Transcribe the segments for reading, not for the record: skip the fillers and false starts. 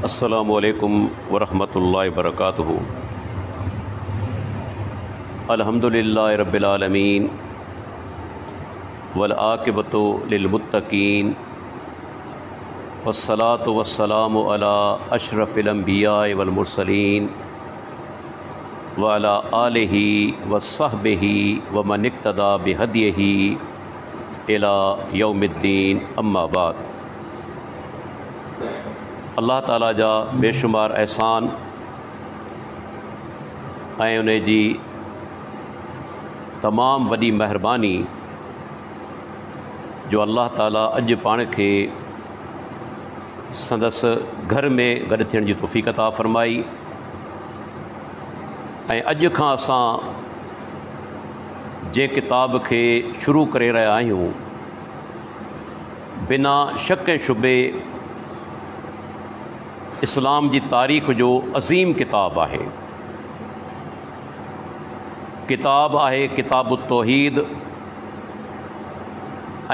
अस्सलामुअलैकुम वरहमतुल्लाहि वबरकातुहू। अल्हम्दुलिल्लाहि रब्बिल आलमीन वल आक़िबतु लिल मुत्तक़ीन वस्सलातु वस्सलामु अला अशरफिल अंबिया'i वल मुरसलीन व अला आलिहि व सहबिहि व मन इक्तदा बिहदिही इला यौमिद्दीन, अम्मा बाद। अल्लाह ताला जा बेशुमार एहसान ऐं उन जी तमाम वॾी महिरबानी जो अल्लाह ताला अॼु पाण खे संदसि घर में गॾु थियण जी तौफ़ीक़ अता फ़रमाई ऐं अॼु खां असां जंहिं किताब खे शुरू करे रहिया आहियूं, बिना शक ऐं शुबे इस्लाम जी तारीख़ जो अज़ीम किताब आहे। किताब आहे किताबु तौहीद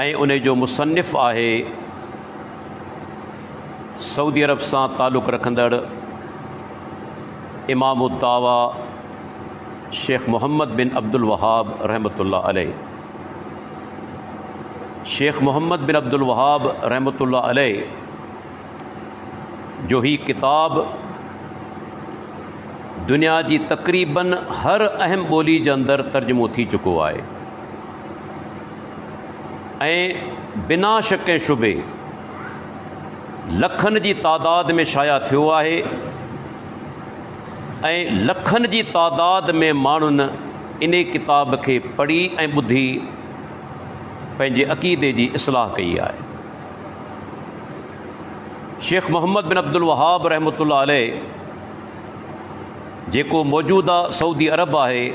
ऐं उन जो मुसन्निफ़ आहे सऊदी अरब सां ताल्लुक़ रखंदड़ इमाम उद्दावा शेख मोहम्मद बिन अब्दुल वहाब रहमतुल्लाह अलैह। शेख मोहम्मद बिन अब्दुल वहाब रहमतुल्लाह अलैह जो ही किताब दुनिया जी तक़रीबन हर अहम ॿोली जे अंदरि तर्जुमो थी चुको आहे ऐं बिना शक ऐं शुबे लखनि जी तादाद में शाया थियो आहे ऐं लखनि जी तादाद में माण्हुनि इन किताब खे पढ़ी ऐं ॿुधी पंहिंजे अक़ीदे जी इस्लाह कई आहे। शेख मोहम्मद बिन अब्दुल वहाब रहमतुल्लाह अलैह जेको मौजूदा सऊदी अरब आहे,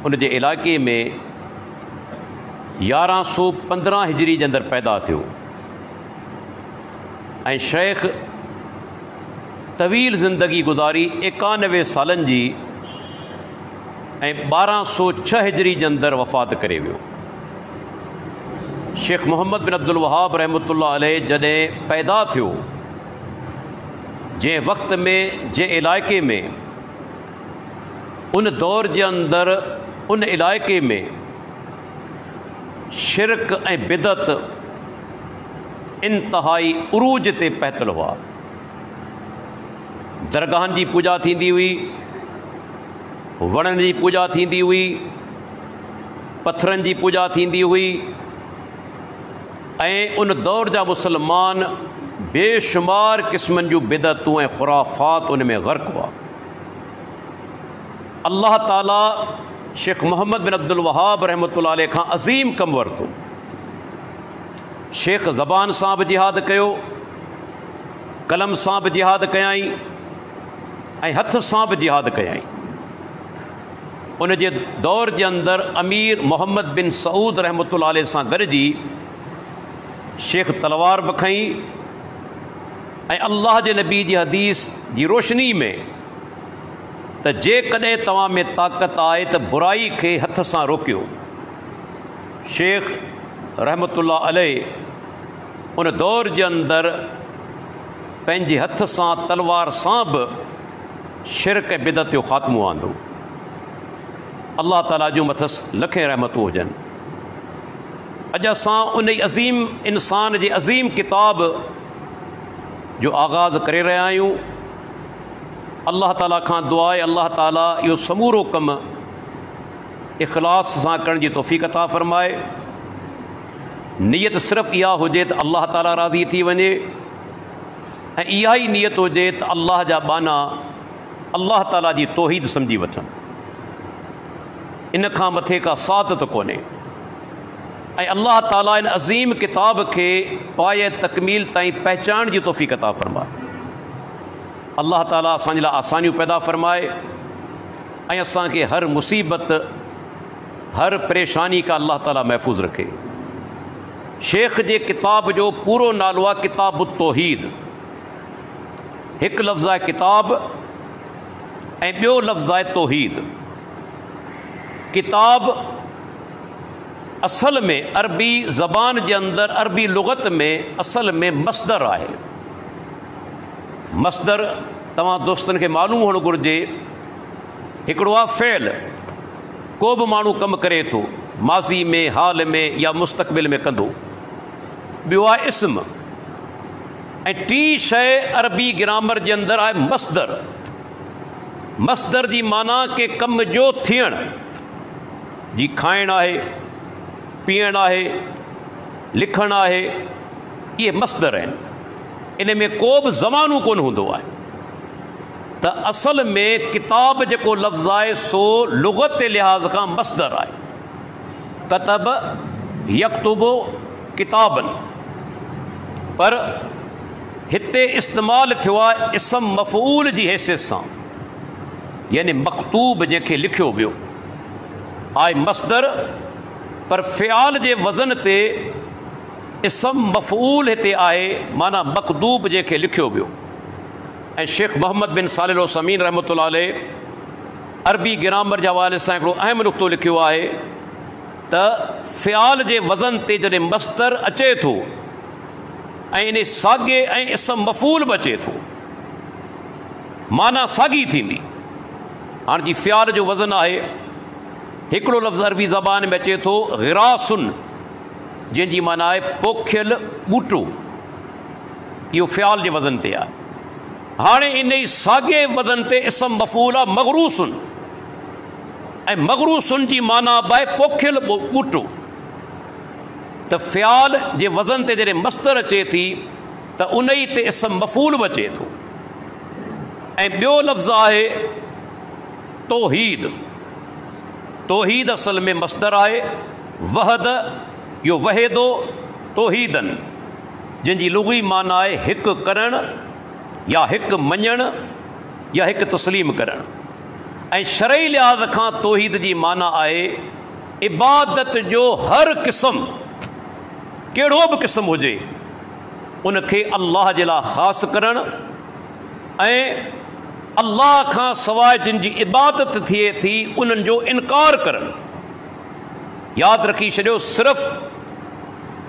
उन जे इलाइक़े में 1115 हिजरी जे अंदरि पैदा थियो ऐं शेख तवील ज़िंदगी गुज़ारी 91 सालनि जी ऐं 1206 हिजरी जे अंदरि वफ़ात करे वियो। शेख मोहम्मद बिन अब्दुल वहाब रहमतुल्लाह अलैह जॾहिं पैदा थियो, जंहिं वक़्त में जंहिं इलाइक़े में उन दौर जे अंदरि उन इलाइक़े में शिरक ऐं बिदत इंतहाई उरूज ते पहुतल हुआ। दरगाहनि जी पूॼा थींदी हुई, वणनि जी पूॼा थींदी हुई, पथरनि जी पूॼा थींदी हुई ऐं उन दौर जा मुसलमान बेशुमार क़िस्मनि जूं बिदतूं ऐं ख़ुराफ़ात उन में ग़र्क़ हुआ। अल्लाह ताला शेख मोहम्मद बिन अब्दुल वहाब रहमतुल्लाह अलैह खां अज़ीम कमु वरितो। शेख ज़बान सां बि जिहाद कयो, कलम सां बि जिहाद कयाई ऐं हथ सां बि जिहाद कयाई। उन जे दौर जे अंदरि अमीर मोहम्मद बिन सऊद रहमतुल्लाह अलैह सां गॾिजी शेख तलवार बि खईं ऐं अल्लाह जे नबी जी हदीस जी रोशनी में त जेकॾहिं तव्हां में ताक़त आहे त बुराई खे हथ सां रोकियो, शेख रहमतुल्लाह अलैह उन दौर जे अंदरि पंहिंजे हथ सां तलवार सां बि शिरक ऐं बिदत जो ख़ात्मो आंदो। अल्लाह ताला जूं मथसि लखें रहमतूं हुजनि। अॼु असां उन अज़ीम इंसान जे अज़ीम किताब जो आगाज़ करे रहिया आहियूं। अल्लाह ताला खां दुआ आहे अल्लाह ताला इहो समूरो कमु इख़लास सां करण जी तौफ़ीक़ अता फ़रमाए। नियत सिर्फ़ु इहा हुजे त अल्लाह ताला राज़ी थी वञे ऐं इहा ई नियत हुजे त अल्लाह जा बाना अल्लाह ताला जी तौहीद सम्झी वठनि। इन खां मथे का सादत कोन्हे ऐं अल्लाह ताला इन अज़ीम किताब खे पाए तकमील ताईं पहचान जी तौफ़ीक़ अता फ़रमाए। अल्लाह ताला असांजे लाइ आसानियूं पैदा फ़रमाए ऐं असांखे हर मुसीबत हर परेशानी का अल्लाह ताला महफ़ूज़ रखे। शेख जे किताब जो पूरो नालो आहे किताबु तौहीद। हिकु लफ़्ज़ आहे किताब ऐं ॿियो लफ़्ज़ आहे तौहीद। किताब असल में अरबी ज़बान जे अंदरि अरबी लुग़त में असल में मस्दर आहे। मसदर तव्हां दोस्तनि खे मालूम हुअणु घुरिजे। हिकिड़ो आहे फ़ेल, को बि माण्हू कमु करे थो माज़ी में, हाल में या मुस्तक़बिल में कंदो। ॿियो आहे इस्म, ऐं टी शइ अरबी ग्रामर जे अंदरि आहे मसदर। मसदर जी माना के कम जो थियण जी, खाइण आहे, पीअण आहे, लिखण आहे, इहे मसदर आहिनि। इन में को बि ज़मानो कोन हूंदो आहे। त असल में किताब जेको लफ़्ज़ आहे सो लुग़त जे लिहाज़ खां मसदर आहे। कतब यक्तुबु किताबन, पर हिते इस्तेमालु थियो आहे इस्म मफ़ऊल जी हैसियत सां, यानी मकतूब जंहिंखे लिखियो वियो आहे मसदर, पर फ़ियाल जे वज़न ते इस्म मफ़ऊल हिते आहे, माना मकतूब जंहिंखे लिखियो वियो। ऐं शेख मोहम्मद बिन सालिह उल-समीन रहमतुल्लाह अलैह अरबी ग्रामर जे हवाले सां हिकिड़ो अहम नुक़्तो लिखियो आहे त फ़ियाल जे वज़न ते जॾहिं मसदर अचे थो ऐं इन साॻे ऐं इस्म मफ़ऊल बि अचे थो, माना साॻी थींदी। हाणे जी फ़ियाल जो वज़न आहे, हिकिड़ो लफ़्ज़ अरबी ज़बान में अचे थो ग़िरासुन, जंहिंजी माना आहे पोखियल ॿूटो, इहो फ़ियाल जे वज़न ते आहे। हाणे इन ई साॻे वज़न ते इस्म मफ़ऊल आहे मग़रूसुन, ऐं मग़रूसुन जी माना बि आहे पोखियल ॿूटो। त फ़ियाल जे वज़न ते जॾहिं मसदर अचे थी त उन ई ते इस्म मफ़ऊल बि अचे थो। ऐं ॿियो लफ़्ज़ आहे तौहीद। तौहीद असल में मसदर आहे वहद, इहो वहेदो तौहीदन, जंहिंजी लुग़वी माना आहे हिकु करणु या हिकु मञणु या हिकु तस्लीम करणु। ऐं शरई लिहाज़ खां तौहीद जी माना आहे इबादत जो हर क़िस्म, कहिड़ो बि क़िस्म हुजे, उनखे अल्लाह जे लाइ ख़ासि करणु ऐं अल्लाह खां सवाइ जिन जी इबादत थिए थी उन्हनि जो इनकार करणु। यादि रखी छॾियो, सिर्फ़ु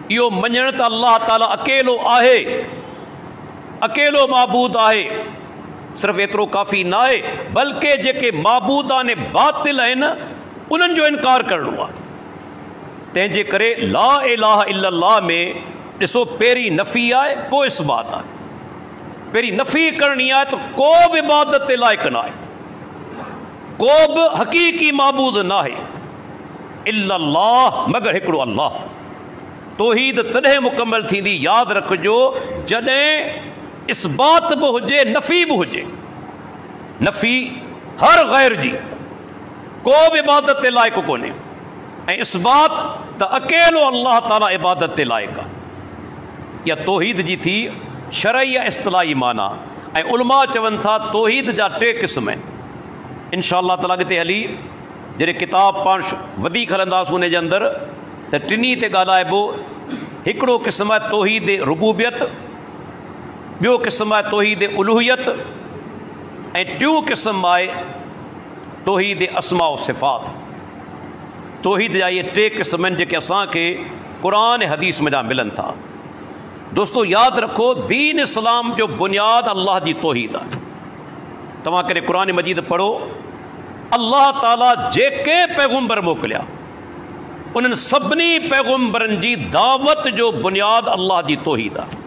इहो मञणु त अल्लाह ताला अकेलो आहे, अकेलो माबूद आहे, सिर्फ़ु एतिरो काफ़ी न आहे, बल्कि जेके माबूदान बातिल आहिनि उन्हनि जो इनकार करणो आहे। तंहिंजे करे ला इलाहा इल्लल्लाह में ॾिसो, पहिरीं नफ़ी आहे पोइ इस्बात आहे। पहिरीं नफ़ी करणी आहे त को बि इबादत जे लाइक़ न आहे, को बि हक़ीक़ी माबूद न आहे इल्लल्लाह, मगर हिकिड़ो अल्लाह। तौहीद तॾहिं मुकमल थींदी, यादि रखिजो, जॾहिं इस्बात बि हुजे नफ़ी बि हुजे। नफ़ी हर ग़ैर जी, को बि इबादत जे लाइक़ कोन्हे, ऐं इस्बात त अकेलो अल्लाह ताला इबादत जे लाइक़ आहे। इहा तौहीद जी थी शरई या इस्तिलाही माना। ऐं उलमा चवनि था तौहीद जा टे क़िस्म आहिनि। इंशा अल्लाह ताला अॻिते हली जॾहिं किताब पाण वधीक हलंदासीं उन जे अंदरि त टिनी ते ॻाल्हाइबो। हिकिड़ो क़िस्म आहे तौहीद रुबूबियत, ॿियो क़िस्म आहे तौहीद उलूहियत, ऐं टियों क़िस्म आहे तौहीद अस्मा व सिफ़ात। तौहीद जा इहे टे क़िस्म आहिनि जेके असांखे क़ुरान ऐं हदीस में जा मिलनि था। दोस्तो यादि रखो, दीन इस्लाम जो बुनियाद अल्लाह जी तौहीद आहे। तव्हां कॾहिं क़ुरान मजीद पढ़ो, अल्लाह ताला जेके पैगुंबर मोकिलिया उन्हनि सभिनी पैगुंबरनि जी दावत जो बुनियाद अल्लाह जी तौहीद आहे।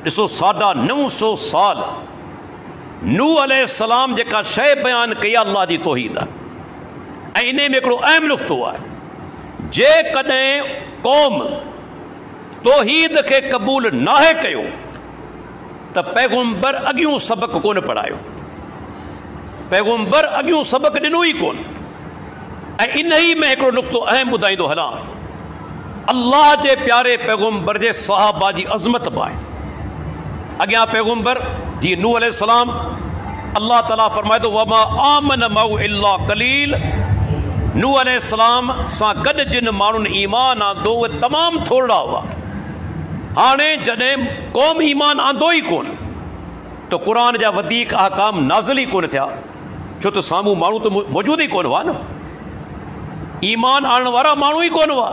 ॾिसो, 950 साल नूह अलैहिस्सलाम जेका शइ बयानु कई आहे अल्लाह जी तौहीद आहे। ऐं इन में हिकिड़ो अहम नुक़्तो आहे, जेकॾहिं क़ौम तौहीद खे क़बूल नाहे कयो त पैगुंबर अॻियूं सबक़ कोन पढ़ायो, पैगुंबर अॻियूं सबक़ ॾिनो ई कोन। ऐं इन ई में हिकिड़ो नुक़्तो अहम ॿुधाईंदो हलां, अल्लाह जे प्यारे पैगुंबर जे सहाबा जी अज़मत बि आहे। अॻियां पैगुंबर जी नूह अलैहिस्सलाम, अल्लाह ताला फरमाए थो वमा आमन मऊ इल्ला कलील, नूह अलैहिस्सलाम सां गॾु जिन माण्हुनि ईमान आंदो उहे तमामु थोरा हुआ। हाणे जॾहिं क़ौम ईमान आंदो ई कोन त क़ुरान जा वधीक अहकाम नाज़िल ई कोन थिया, छो त साम्हूं माण्हू त मौजूदु ई कोन हुआ न, ईमान आणण वारा माण्हू ई कोन हुआ,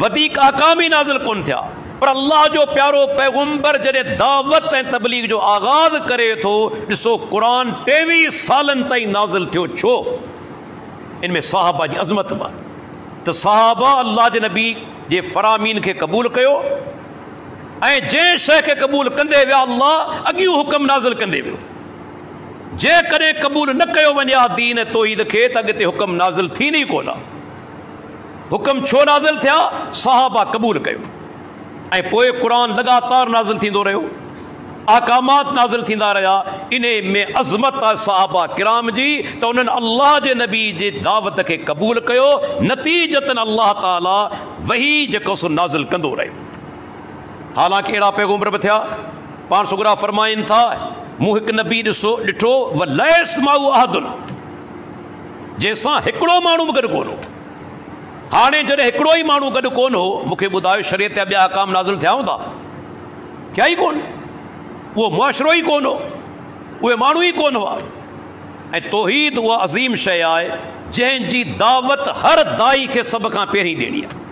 वधीक अहकाम ई नाज़िल कोन थिया। पर अल्लाह जो प्यारो पैगुंबर जॾहिं दावत ऐं तबलीग जो आगाज़ करे थो, ॾिसो क़ुरान 23 सालनि ताईं नाज़िल थियो। छो? इन में सहाबा जी अज़मत बि आहे त सहाबा अल्लाह जे नबी जे फ़रामीन खे क़बूल कयो ऐं जंहिं शइ खे क़बूल कंदे विया अल्लाह अॻियूं हुकुम नाज़िल कंदे वियो। जेकॾहिं क़बूल न कयो वञे हा दीन ऐं तौहीद खे त अॻिते हुकुम नाज़िल थींदी कोन। हुकुम छो नाज़िल थिया? सहाबा क़बूल कयो ऐं पोइ क़ुरान लगातार नाज़िल थींदो रहियो, अहकामात नाज़िल थींदा रहिया। इन में अज़मत आहे सहाबा किराम जी त उन्हनि अल्लाह जे नबी जे दावत खे क़बूल कयो, नतीजतन अल्लाह ताला वही जेको सो नाज़िल कंदो रहियो। हालांकि अहिड़ा पैगुंबर बि थिया, पाण सुगरा फरमाइनि था मूं हिकु नबी ॾिठो वलैस माउ अहदुन, जंहिंसां हिकिड़ो माण्हू बि गॾु कोन हो। हाणे जॾहिं हिकिड़ो ई माण्हू गॾु कोन हो, मूंखे ॿुधायो शरीयत जा ॿिया अहकाम नाज़िल थिया हूंदा? थिया ई कोन। उहो मुआशिरो ई कोन हो, उहे माण्हू ई कोन हुआ। ऐं तौहीद उहा अज़ीम शइ आहे जंहिंजी दावत हर दाई खे सभ खां पहिरीं ॾियणी आहे।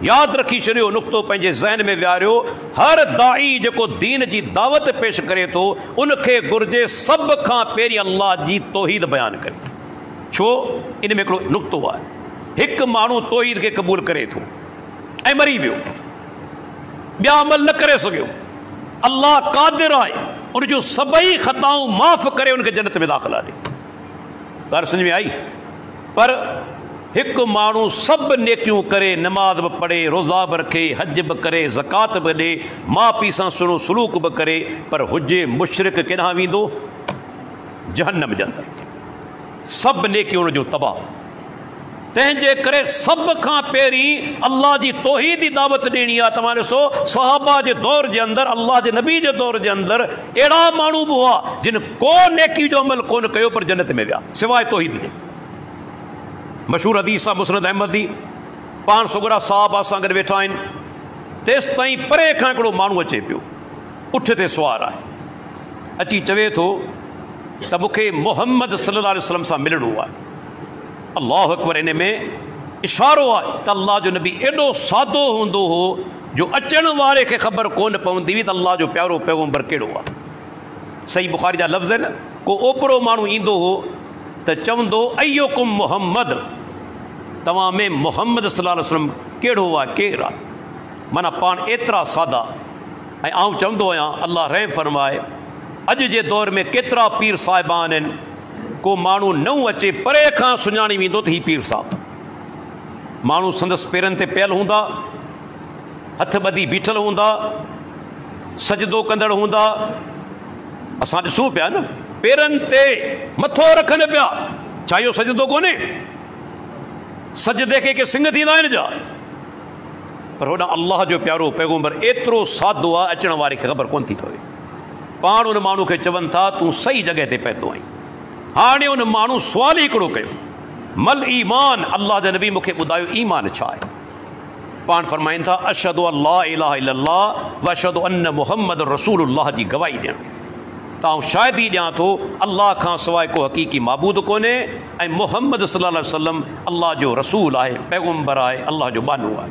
यादि रखी छॾियो, नुक़्तो पंहिंजे ज़हन में विहारियो, हर दाई जेको दीन जी दावत पेश करे थो उनखे घुर्जे सभ खां पहिरीं अल्लाह जी तौहीद बयानु करे। छो? इन में हिकिड़ो नुक़्तो आहे, हिकु माण्हू तौहीद खे क़बूल करे थो ऐं मरी वियो, ॿिया अमल न करे सघियो, अल्लाह क़ादिर आहे उनजूं सभई ख़ताऊं माफ़ करे उनखे जन्नत में दाख़िला ॾे। ॻाल्हि सम्झ में आई? पर हिकु माण्हू सभु नेकियूं करे, नमाज़ बि पढ़े, रोज़ा बि रखे, हज बि करे, ज़कात बि ॾे, माउ पीउ सां सुहिणो सलूक बि करे, पर हुजे मुशरिक, केॾांहुं वेंदो? जहन्नम जे अंदरि। सभु नेकियूं उनजूं तबाह। तंहिंजे करे सभ खां पहिरीं अल्लाह जी तौहीद जी दावत ॾियणी आहे। तव्हां ॾिसो सहाबा जे दौर जे अंदरि, अल्लाह जे नबी जे दौर जे अंदरि अहिड़ा माण्हू बि हुआ जिन को नेकी जो अमल कोन कयो पर जन्नत में विया सवाइ तौहीद जे। मशहूर हदीस आहे मुस्नद अहमदी, पाण सुगरा सहाबा सां गॾु वेठा आहिनि, तेसि ताईं परे खां हिकिड़ो माण्हू अचे पियो, उठ ते सुवार आहे, अची चवे थो त मूंखे मुहम्मद सल्लल्लाहु अलैहि वसल्लम सां मिलणो आहे। अल्लाहु अकबर। इन में इशारो आहे त अल्लाह जो नबी एॾो सादो हूंदो हो जो अचण वारे खे ख़बर कोन पवंदी हुई त अल्लाह जो प्यारो पैगुंबर कहिड़ो आहे। सही बुखारी जा लफ़्ज़ आहिनि, को ओपरो माण्हू ईंदो हो त चवंदो अय्युकुम मुहम्मद, तव्हां में मुहम्मद सल्लल्लाहु अलैहि वसल्लम कहिड़ो आहे, केरु आहे? माना पाण एतिरा सादा। ऐं आउं चवंदो आहियां अल्लाह रहम फरमाए, अॼु जे दौर में केतिरा पीर साहिबान आहिनि, को माण्हू नओं अचे परे खां सुञाणी वेंदो त हीउ पीर साहिबु। माण्हू संदसि पेरनि ते पियल हूंदा, हथ ॿधी बीठल हूंदा, सजदो कंदड़ हूंदा। असां ॾिसूं पिया न, पेरनि ते मथो रखनि पिया, छा इहो सजदो कोन्हे? सजदे खे सिंग थींदा आहिनि जा। पर होॾां अल्लाह जो प्यारो पैगुंबर एतिरो सादो आहे, अचण वारे खे ख़बर कोन थी पवे। पाण उन माण्हू खे चवनि था तूं सही जॻह ते पहुतो आहीं। हाणे उन माण्हू सुवाल ई हिकिड़ो कयो, मल ईमान, अल्लाह जा नबी मूंखे ॿुधायो ईमान छा आहे? पाण फरमाइनि था अशहदु अल्ला इलाहा इल्लल्लाह व अशहदु अन्न मुहम्मद रसूलुल्लाह जी गवाही ॾियणु। त आउं शायदि ई ॾियां थो अल्लाह खां सवाइ को हक़ीक़ी माबूद कोन्हे ऐं मुहम्मद सल्लल्लाहु अलैहि वसल्लम अल्लाह जो रसूल आहे, पैगुंबर आहे, अल्लाह जो बानो आहे।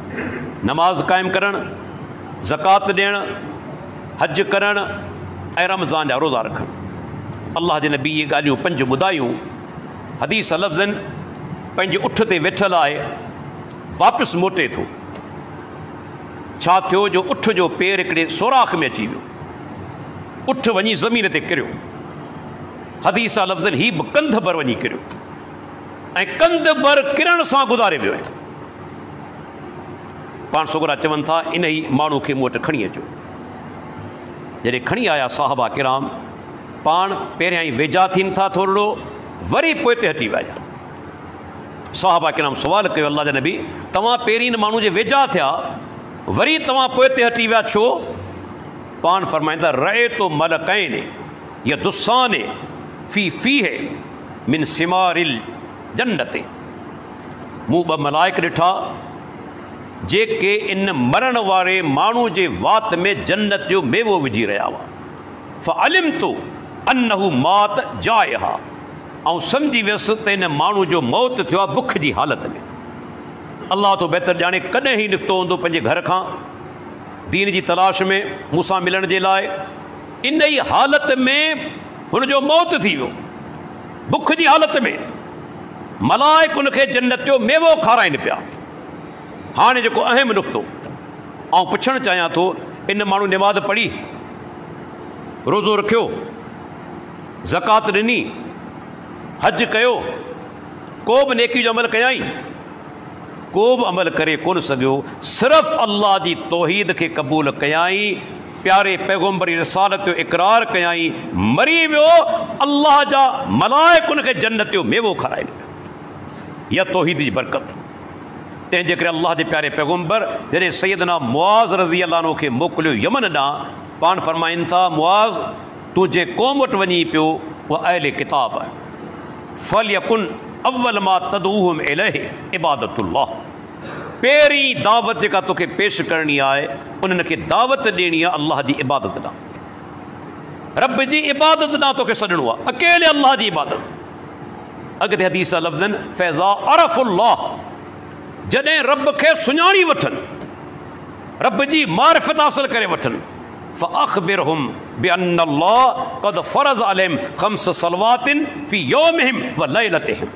नमाज़ क़ाइमु करणु, ज़कात ॾियणु, हज करणु ऐं रमज़ान जा रोज़ा रखणु। अल्लाह जे नबी इहे ॻाल्हियूं 5 ॿुधायूं। हदीस लफ़्ज़नि पंहिंजे उठ ते वेठल आहे, वापसि मोटे थो। छा थियो जो उठ जो पेर हिकिड़े सोराख़ में अची वियो, उठ वञी ज़मीन ते किरियो। हदीस लफ़्ज़नि हीउ बि कंध भर वञी किरियो ऐं कंध भर किरण सां गुज़ारे वियो आहे। पाण सोगरा चवनि था इन ई माण्हू खे मूं वटि खणी अचो। जॾहिं खणी आया साहबा किराम, पाण पहिरियां ई वेझा थियनि था थोरो, वरी पोइ ते हटी विया। साहबा किराम सुवाल कयो, अल्लाह जा नबी तव्हां पहिरीं हिन माण्हू जे वेझा थिया, वरी तव्हां पोइ ते हटी विया छो? पाण फरमाईंदा रहे तो मलकैन यदुस्साने फी फीहे मिन सिमारिल जन्नते, मूं 2 मलाइक ॾिठा जेके इन मरण वारे माण्हू जे वात में जन्नत जो मेवो विझी रहिया हुआ। फअलिमतु अन्नहु मात जायहा, ऐं सम्झी वियुसि त इन माण्हू जो मौत थियो आहे बुख जी हालत में। अल्लाह तो बहितर ॼाणे कॾहिं ई निकितो हूंदो पंहिंजे घर खां, दीन जी तलाश में मूंसां मिलण जे लाइ। इन ई हालत में हुनजो मौत थी वियो, बुख जी हालत में। मलाइक उनखे जन्नत जो मेवो खाराइनि पिया। हाणे जेको अहम नुक़्तो ऐं पुछणु चाहियां थो, इन माण्हू निमाज़ पढ़ी, रोज़ो रखियो, ज़कात ॾिनी, हज कयो, को बि नेकी जो अमल कयाई? को बि अमल करे कोन सघियो। सिर्फ़ु अल्लाह जी तौहीद खे क़बूल कयाई, प्यारे पैगम्बर रिसालत जो इक़रार कयाई, मरी वियो। अल्लाह जा मलाइक उनखे जन्नत जो मेवो खाराइनि। या तौहीद जी बरकत। तंहिंजे करे अल्लाह जे प्यारे पैगम्बर जॾहिं सैयदना मुआज़ रज़ी अल्लाह अन्हु खे मोकिलियो यमन ॾांहुं, पाण फरमाइनि था, मुआज़ तूं जे क़ौम वटि वञी पियो उहा अहले किताब आहे, फलयकुन अव्वल मा तदऊहुम इलैहि इबादतुल्लाह। पहिरीं दावत जेका तोखे पेश करणी आहे, उन्हनि खे दावत ॾियणी आहे अल्लाह जी इबादत ॾांहुं, रब जी इबादत ॾांहुं तोखे सॾणो आहे, अकेले अल्लाह जी इबादत। अॻिते हदीस लफ़्ज़नि फ़ैज़ा अरफ़ुल्लाह, जॾहिं रब खे सुञाणी वठनि, रब जी मारिफ़त हासिल करे वठनि, फ़अख़बिरहुम बिअन्नल्लाह क़द फ़रज़ अलैहिम ख़म्स सलवातिन फ़ी यौमिहिम व लैलतिहिम।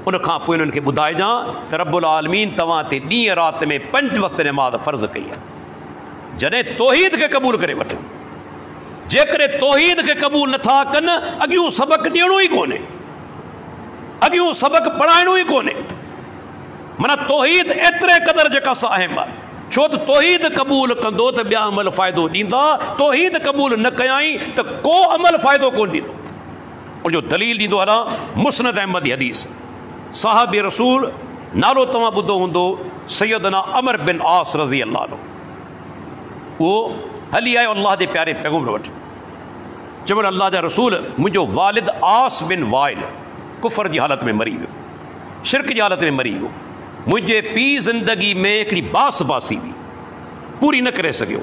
उन खां पोइ उन्हनि खे ॿुधाइजां त रब्बुल आलमीन तव्हां ते ॾींहं राति में 5 वक़्त नमाज़ फ़र्ज़ कई आहे। जॾहिं तौहीद खे क़बूल करे वठनि, जेकॾहिं तौहीद खे क़बूल नथा कनि, अॻियूं सबक़ ॾियणो ई कोन्हे, अॻियूं सबक़ पढ़ाइणो ई कोन्हे। माना तौहीद एतिरे क़दुरु जेका सा अहम आहे, छो त तौहीद क़बूल कंदो त ॿिया अमल फ़ाइदो ॾींदा, तौहीद क़बूल न कयाई त को अमल फ़ाइदो कोन ॾींदो। उनजो दलील ॾींदो हलां, मुस्नद अहमद जी हदीस, साहबी रसूल, नालो तव्हां ॿुधो हूंदो, सैयदना अमर बिन आस रज़ी अल्लाह अन्हु। उहो हली आयो अल्लाह जे प्यारे पैगम्बर वटि, चवण अल्लाह जा रसूल, मुंहिंजो वालिद आस बिन वाइल कुफर जी हालत में मरी वियो, शिरक जी हालत में मरी वियो। मुंहिंजे पीउ ज़िंदगी में हिकिड़ी बास बासी हुई, पूरी न करे सघियो।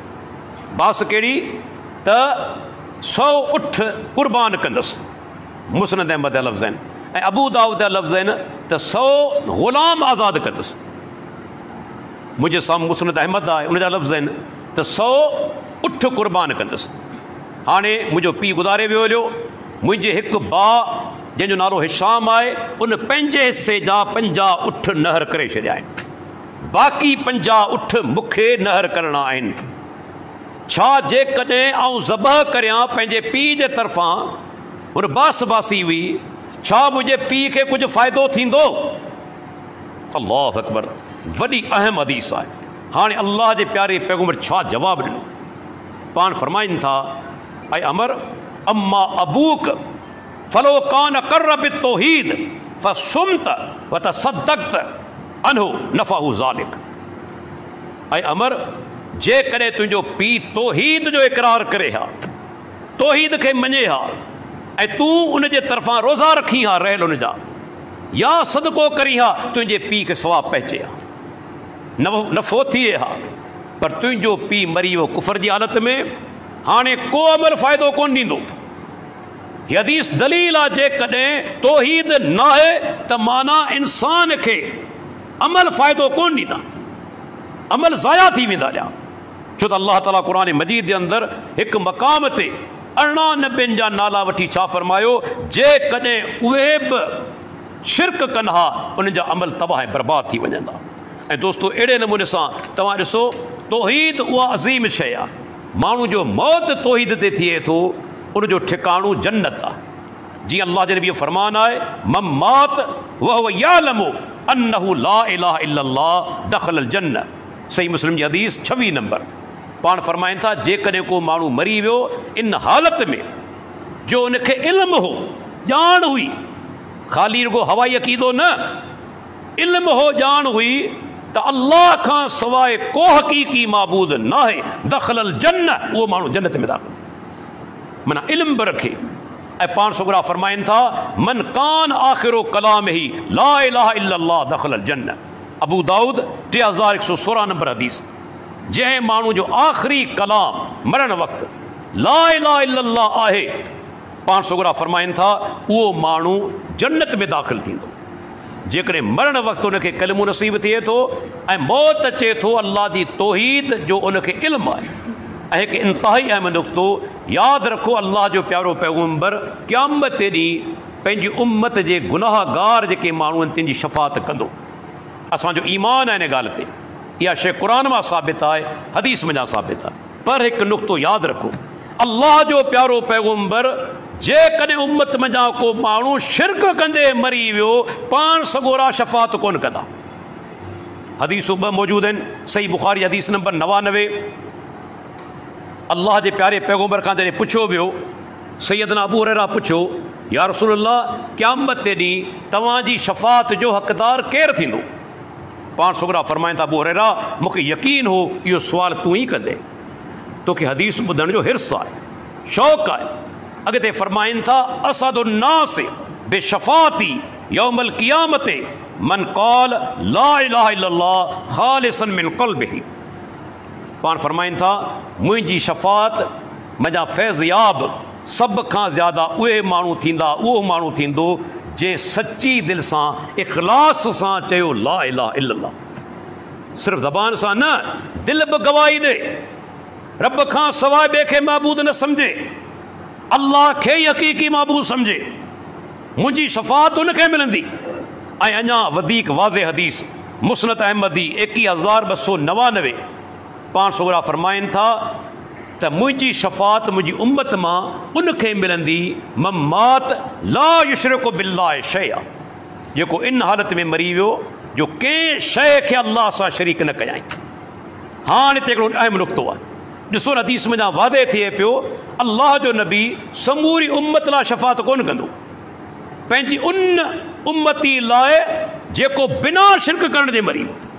बास कहिड़ी? त 100 उठ क़ुर्बान कंदुसि। मुस्नद अहमद जा लफ़्ज़ आहिनि ऐं अबू दाऊद जा लफ़्ज़ आहिनि त 100 ग़ुलाम आज़ादु कंदुसि। मुंहिंजे साम्हूं मुस्नद अहमद आहे, उनजा लफ़्ज़ आहिनि त 100 उठ क़ुर्बान कंदुसि। हाणे मुंहिंजो पीउ गुज़ारे वियो हुयो। मुंहिंजे हिकु भाउ जंहिंजो नालो हिशाम आहे, उन पंहिंजे हिसे जा 50 उठ नहर करे छॾिया आहिनि, बाक़ी 50 उठ मूंखे नहर करणा आहिनि। छा जेकॾहिं आउं ज़बह करियां पंहिंजे पीउ जे तरफ़ां, उन बास बासी हुई, छा मुंहिंजे पीउ खे कुझु फ़ाइदो थींदो? अल्लाहु अकबर, वॾी अहम हदीस आहे। हाणे अल्लाह जे प्यारे पैगम्बर छा जवाबु ॾिनो? पाण फरमाइनि था, ऐं अमर अम्मा अबूक फलो कान कर बित्तौहीद फसुमत व तसद्दक़त अनहु नफ़अहु ज़ालिक। ऐं अमर, जेकॾहिं तुंहिंजो पीउ तौहीद जो इक़रार करे हा, तौहीद खे मञे हा, ऐं तूं उनजे तरफ़ां रोज़ा रखी हा रहियल उन जा, या सदको करी हा, तुंहिंजे पीउ खे सवाबु पहुचे हा, नफ़ो थिए हा। पर तुंहिंजो पीउ मरी वियो कुफर जी हालत में, हाणे को अमल फ़ाइदो कोन ॾींदो। हीअ हदीस दलील आहे, जेकॾहिं तौहीद न आहे त माना इंसान खे अमल फ़ाइदो कोन ॾींदा, अमल ज़ाया थी वेंदा ॼा। छो त अल्लाह ताला क़ुरान मजीद जे अंदरि हिकु मक़ाम ते 98 नबियुनि जा नाला वठी छा फरमायो, जेकॾहिं उहे बि शिरक कनि हा, उन्हनि जा अमल तबाह ऐं बर्बाद थी वञंदा। ऐं दोस्तो, अहिड़े नमूने सां तव्हां ॾिसो, तौहीद उहा अज़ीम शइ आहे। माण्हू जो मौत तौहीद ते थिए थो, उनजो ठिकाणो जन्नत आहे। जीअं अल्लाह जे नबी जो फरमान आहे, मम मात वहुव यालमु अन्नहु ला इलाहा इल्लल्लाह दख़लल जन्नह। सही मुस्लिम जी हदीस 26 नंबर। पाण फरमाइनि था, जेकॾहिं को माण्हू मरी वियो इन हालत में जो उनखे इल्मु हो, ॼाण हुई, ख़ाली रुगो हवाई अक़ीदो न, इल्मु हो, ॼाण हुई त अल्लाह खां सवाइ को हक़ीक़ी माबूद न आहे, दख़लल जन्नह, उहो माण्हू जन्नत में दाख़िल, माना इल्म बि रखे। ऐं पाण सुगरा फरमाइनि था, मन कान आख़िरो कलाम ही ला इलाहा इल्लल्लाह दख़लल जन्नह। अबू दाऊद 3116 नंबर हदीस। जंहिं माण्हू जो आख़िरी कलाम मरण वक़्तु ला इलाहा इल्लल्लाह आहे, पाण सुगरा फरमाइनि था, उहो माण्हू जन्नत में दाख़िल थींदो। जेकॾहिं मरण वक़्तु उनखे कलमो नसीब थिए थो ऐं मौत अचे थो अल्लाह जी तौहीद जो उनखे इल्मु आहे। ऐं हिकु इंतिहाई अहम नुक़्तो यादि रखो, अल्लाह जो प्यारो पैगम्बर क़यामत ॾींहुं पंहिंजी उम्मत जे गुनाहगार जेके माण्हू आहिनि तिन जी शफ़ात कंदो। असांजो ईमान आहे इन ॻाल्हि ते, इहा शइ क़ुर मां साबित आहे, हदीस में साबित आहे। पर हिकु नुक़्तो यादि रखो, अल्लाह जो प्यारो पैगम्बर जेकॾहिं उम्मत मंझां को माण्हू शिरक कंदे मरी वियो पाण सगोरा शफ़ात कोन कंदा। हदीसूं ॿ मौजूदु आहिनि, सही बुख़ारी हदीस नंबर 99। अल्लाह जे प्यारे पैगम्बर खां जॾहिं पुछियो वियो, सैयदना अबू हुरैरा पुछियो, या रसूलल्लाह क़यामत ते ॾींहुं तव्हांजी शफ़ात जो हक़दार केरु थींदो? पाण सगोरा फरमाइनि था, अबू हुरैरा मूंखे यकीन हो इहो सुवालु तूं ई कंदे, तोखे हदीस ॿुधण जो हिर्स आहे, शौक़ु आहे। अॻिते फरमाइनि था, असदुन्नास बेशफ़ाती यौमल क़ियामत मन क़ाल ला इलाहा इल्लल्लाह ख़ालिसन मिन क़ल्बिही। पाण फरमाइनि था, मुंहिंजी शफ़ात मुंहिंजा फैज़याब सभ खां ज़्यादा उहे माण्हू थींदा, उहो माण्हू थींदो जे सची दिलि सां इख़लास सां चयो ला इलाहा इल्लल्लाह। सिर्फ़ु ज़बान सां न, दिलि बि गवाही ॾे, रब खां सवाइ ॿिए खे महबूद न सम्झे, अल्लाह खे ई हक़ीक़ी महबूद सम्झे, मुंहिंजी शफ़ात उनखे मिलंदी। ऐं अञा वधीक वाज़े हदीस मुस्नद अहमदी 21299 पाण सगोरा फरमाइनि था त मुंहिंजी शफ़ात मुंहिंजी उम्मत मां उनखे मिलंदी ममात ला युशरिकु बिल्लाहि शैआ, जेको इन हालत में मरी वियो जो कंहिं शइ खे अल्लाह सां शरीक न कयाई। हाणे हिते हिकिड़ो अहम नुक़्तो आहे, ॾिसो हदीस में वादे थिए पियो, अल्लाह जो नबी समूरी उम्मत लाइ शफ़ात कोन कंदो, पंहिंजी उन उम्मती लाइ जेको बिना शिरक करण जे मरी वियो।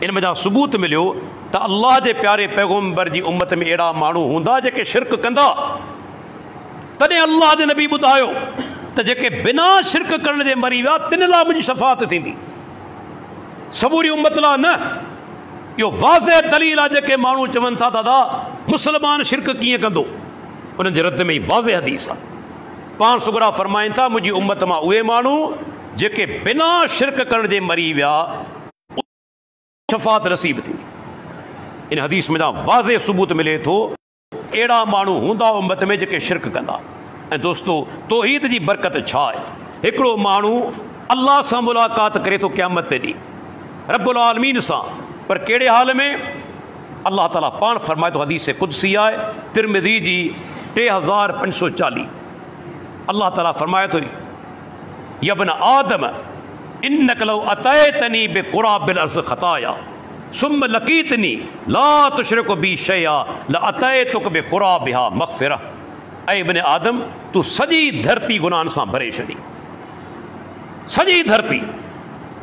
इन में सबूत मिलियो त अल्लाह जे प्यारे पैगम्बर जी उम्मत में अहिड़ा माण्हू हूंदा जेके शिरक कंदा। तॾहिं अल्लाह जे नबी ॿुधायो त जेके बिना शिरक करण जे मरी विया तिन लाइ मुंहिंजी शफ़ात थींदी, समूरी उम्मत लाइ न। इहो वाज़े दलील आहे। जेके माण्हू चवनि था दादा मुस्लमान शिरक कीअं कंदो, उन्हनि जे रद में ई वाज़े हदीस आहे। पाण सगोरा फरमाइनि था, मुंहिंजी उम्मत मां उहे माण्हू जेके बिना शिरक करण जे मरी विया शफ़ात नसीब थी। इन हदीस में वाज़े सबूत मिले थो अहिड़ा माण्हू हूंदा उम्मत में जेके शिरक कंदा। ऐं दोस्तो तौहीद जी बरकत छा आहे? हिकिड़ो माण्हू अल्लाह सां मुलाक़ात करे थो क़यामत ते ॾींहुं रब्बुल आलमीन सां, पर कहिड़े हाल में? अल्लाह ताला पाण फरमाए थो, हदीस कुदसी आहे तिरमिज़ी जी 3540। अल्लाह ताला फरमाए थो, यब्न आदम इन्नक लौ अतैतनी बिक़ुराबिल अर्ज़ ख़ताया सुम्म लक़ीतनी ला तुशरिकु बी शैआ लअतैतुक बिक़ुराबिहा मग़फ़िरा। ऐं इब्न आदम तूं सॼी धरती गुनाहनि सां भरे छॾी, सॼी धरती,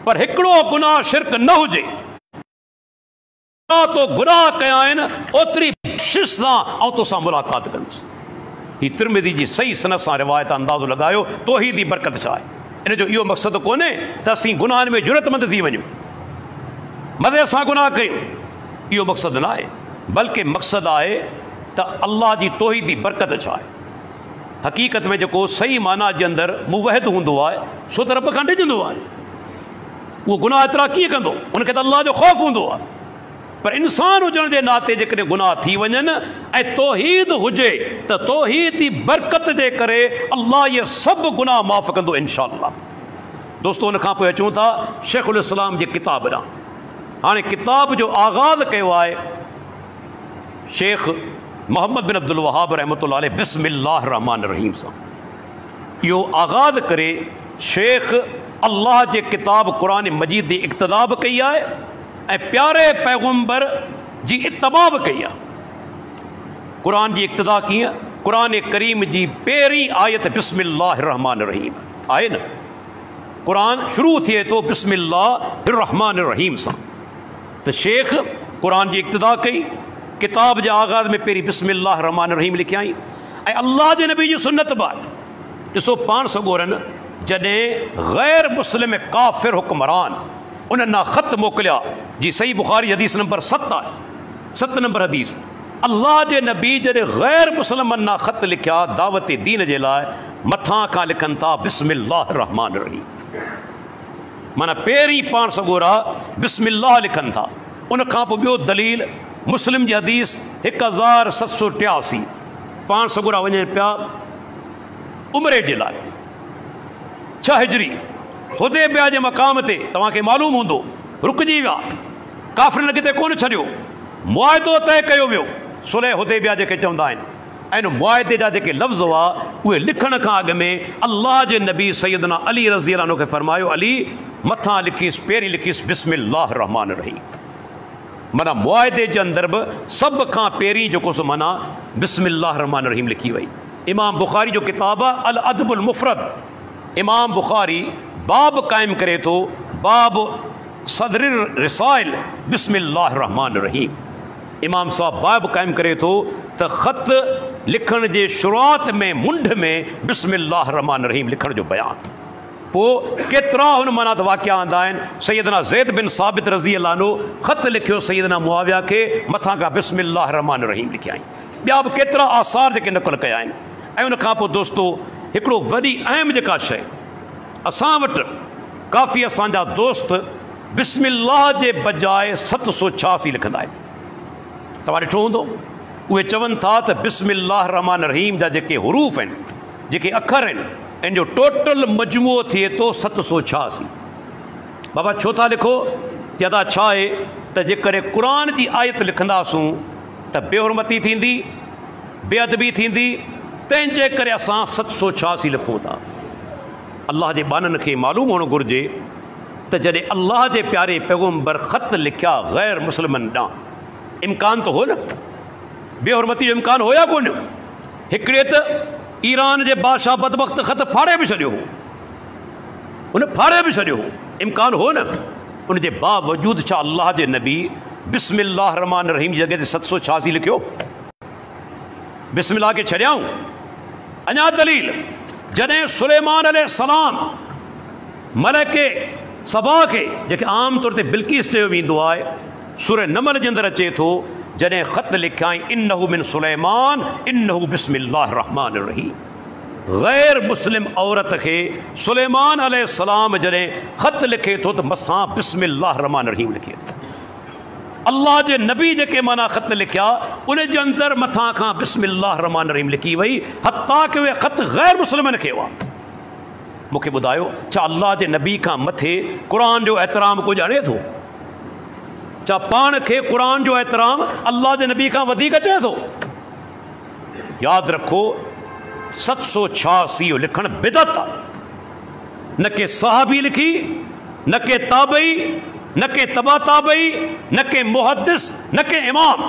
पर हिकिड़ो गुनाह शिरक न हुजे, तो गुनाह कया आहिनि ओतिरी बख़्शिश सां ऐं तोसां मुलाक़ात कंदुसि। हीअ तिरमिज़ी जी सही सनद सां रिवायत अंदाज़ो लॻायो तौहीद जी बरकत छा आहे। इन जो इहो मक़सदु कोन्हे त असीं गुनाहनि में जुरतमंद थी वञूं, मज़े सां गुनाह कयूं, इहो मक़सदु न आहे, बल्कि मक़सदु आहे त अल्लाह जी तौहीद जी बरकत छा आहे। हक़ीक़त में जेको सही माना जे अंदरि मुवहिद हूंदो आहे सो त रब खां ॾिजंदो आहे। उहो गुनाह एतिरा कीअं कंदो? उनखे त अल्लाह जो ख़ौफ़ हूंदो आहे। पर इंसान हुजण जे नाते जेकॾहिं गुनाह थी वञनि ऐं तौहीद हुजे त तौहीद जी बरकत जे करे अल्लाह इहे सभु गुनाह माफ़ कंदो इंशा अल्लाह। दोस्तो उन खां पोइ अचूं था शेखुल इस्लाम जे किताब ॾांहुं। हाणे किताब जो आगाज़ कयो आहे शेख मोहम्मद बिन अब्दुल वहाब रहमतुल्लाह अलैह बिस्मिल्लाह रहमान रहीम सां। इहो आगाज़ करे शेख अल्लाह जे किताब क़ुरान मजीद जी इक़्तिदा बि कई आहे ऐं प्यारे पैगम्बर जी इत्तबा बि कई आहे। क़ुरान जी इक़्तिदा कीअं? क़ुरान करीम जी पहिरीं आयत बिस्मिल्लाह रहमान रहीम आहे न। क़ुरान शुरू थिए थो बिस्मिल्लाह रहमान रहीम सां। त शेख क़ुरान जी इक़्तिदा कई, किताब जे आगाज़ में पहिरीं बिस्मिल्लाह रहमान रहीम लिखियाई ऐं अल्लाह जे नबी जी सुन्नत बि आहे। ॾिसो पाण सगोरनि जॾहिं ग़ैर मुस्लिम काफ़िर हुक्मरान उन्हनि ना ख़त मोकिलिया, जी सही बुख़ारी हदीस नंबर 7 आहे, 7 नंबर हदीस। अल्लाह जे नबी जॾहिं ग़ैर मुस्लिमनि ना ख़त लिखिया दावत दीन जे लाइ, मथां खां लिखनि था बिस्मिल्लाह रहमान रहीम। माना पहिरीं पाण सगोरा बिस्मिल्लाह लिखनि था। उन खां पोइ ॿियो दलील मुस्लिम जी हदीस 1783 पाण सगोरा वञनि पिया उमरे जे लाइ 6 हिजरी हुदैबिया जे मक़ाम ते तव्हांखे मालूम हूंदो रुकिजी विया, काफ़िरनि अॻिते कोन छॾियो, मुआइदो तय कयो वियो सुलह हुदैबिया जेके चवंदा आहिनि। ऐं मुआइदे जा जेके लफ़्ज़ हुआ उहे लिखण खां अॻु में अल्लाह जे नबी सैयदना अली रज़ी अल्लाह खे फरमायो, अली मथां लिखीसि, पहिरीं लिखीसि बिस्मिल्लाह रहमान रहीम। माना मुआइदे जे अंदरि बि सभ खां पहिरीं जेको सो माना बिस्मिल्लाह रहमान रहीम लिखी वई। इमाम बुखारी जो किताब आहे अल अदबुल मुफ़रद। इमाम बुखारी बाब क़ाइमु करे थो, बाब सदर रिसाइल बिस्मिल्लाह रहमान रहीम। इमाम साहब बाब क़ाइमु करे थो त ख़त लिखण जे शुरूआत में मुंड में बिस्मिल्लाह रहमान रहीम लिखण जो बयान। पोइ केतिरा हुन माना त वाक़िया आंदा आहिनि। सैयदना ज़ैद बिन साबित रज़ी अल्लाह अन्हु ख़त लिखियो सैयदना मुआविया खे, मथां खां बिस्मिल्लाह रहमान रहीम लिखियाईं। ॿिया बि केतिरा आसार जेके नक़ल कया आहिनि। ऐं उन खां पोइ दोस्तो हिकिड़ो वॾी अहम जेका शइ असां वटि काफ़ी असांजा दोस्त बिस्मिल्लाह जे बजाए 786 लिखंदा आहिनि। तव्हां ॾिठो हूंदो उहे चवनि था त बिस्मिल्लाह रहमान रहीम जा जेके हुरूफ़ आहिनि, जेके अखर आहिनि, इन जो टोटल मजमूओ थिए थो 786। बाबा छो था लिखो? चवंदा छा आहे त जेकॾहिं क़ुर जी आयत लिखंदासूं त बेहुरमती थींदी, बेअदबी थींदी, तंहिंजे करे असां 786 लिखूं था। अल्लाह जे बाननि खे मालूम हुअणु घुरिजे त जॾहिं अल्लाह जे प्यारे पैगम्बर ख़त लिखिया ग़ैर मुस्लिमनि ॾांहुं, इम्कान त हो न, बेहुरमती जो इम्कान हो या कोन? हिकिड़े त ईरान जे बादशाह बदबख़्त ख़त फाड़े बि छॾियो हो, उन फाड़े बि छॾियो हो, इम्कान हो न। उन जे बावजूदि छा अल्लाह जे नबी बिस्मिल्लाह रहमान रहीम जी जॻह ते 786 लिखियो? बिस्मिल्लाह खे छॾियाऊं। अञा दलील, जॾहिं सुलेमान अलैहिस्सलाम मलके सबा खे, जेके आम तौर ते बिल्किस चयो वेंदो आहे, सूरह नमल जे अंदरि अचे थो, जॾहिं ख़त लिखियाईं इन्नहु मिन सुलेमान इन्नहु बिस्मिल्लाह रहमान रहीम। गैर मुस्लिम औरत खे सुलेमान अलैहिस्सलाम जॾहिं ख़त लिखे थो त मथां बिस्मिल्लाह रहमान रहीम लिखे थो। अल्लाह जे नबी जेके माना ख़त लिखिया उन जे अंदरि मथां खां बिस्मिल्लाह रहमान रहीम लिखी वई, हत्ता कि उहे ख़त गैर मुस्लिमनि खे हुआ। मूंखे ॿुधायो, छा अल्लाह जे नबी खां मथे क़ुर जो एतिराम को ॼाणे थो? छा पाण खे क़ुर जो एतिराम अल्लाह जे नबी खां वधीक चए थो? यादि रखो 786 लिखणु बिदअत आहे। न के सहाबी लिखी, न के ताबई, न के तबा ताबई, न के मुहद्दिस, न के इमाम,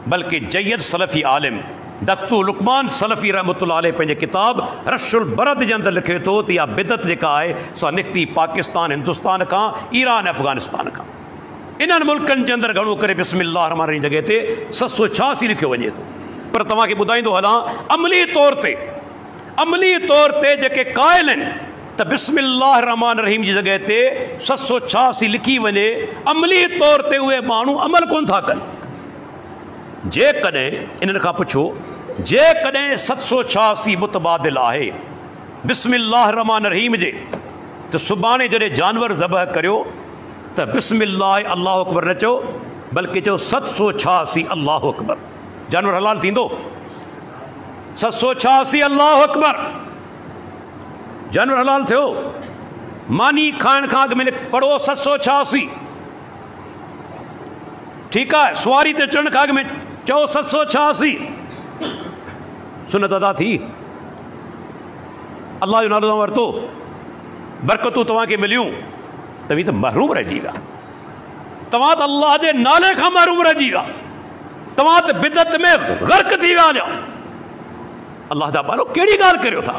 बल्कि जय्यद सलफ़ी आलिम दख्तु लुकमान सलफ़ी रहमतुल्लाह अलैह पंहिंजे किताब रशुल बरद जे अंदरि लिखे थो त इहा बिदअत जेका आहे सा निकिती पाकिस्तान, हिंदुस्तान खां, ईरान, अफ़गानिस्तान खां। इन्हनि मुल्कनि जे अंदरि घणो करे बिस्मिल्लाह रहमान रहीम जॻह ते 786 लिखियो वञे थो। पर तव्हांखे ॿुधाईंदो हलां, अमली तौर ते जेके क़ाइल आहिनि त बिस्मिल्लाह रहमान रहीम जी जॻह ते 786 लिखी वञे, अमली तौर ते उहे माण्हू अमल कोन था कनि। जेकॾहिं इन्हनि खां पुछो, जेकॾहिं 786 मुतबादिल आहे बिस्मिल्लाह रहमान रहीम जे, त सुभाणे जॾहिं जानवर ज़बह करियो त बिस्मिल्लाह अल्लाह अकबर न चओ, बल्कि चओ 786 अल्लाह अकबर। जानवर हलाल थींदो? 786 अल्लाह अकबर, जानवर हलाल थियो। मानी खाइण खां अॻु में पढ़ो 786, ठीकु आहे। सुवारी ते चढ़ण खां अॻु में चओ 786, सुनत अदा थी। अल्लाह जो नालो वरितो, बरकतूं तव्हांखे मिलियूं, तव्हीं त महरूम रहिजी विया। तव्हां त अल्लाह जे नाले खां महरूम रहिजी विया, तव्हां त बिदअत में गर्क थी विया। अल्लाह जा बारो कहिड़ी ॻाल्हि करियो था?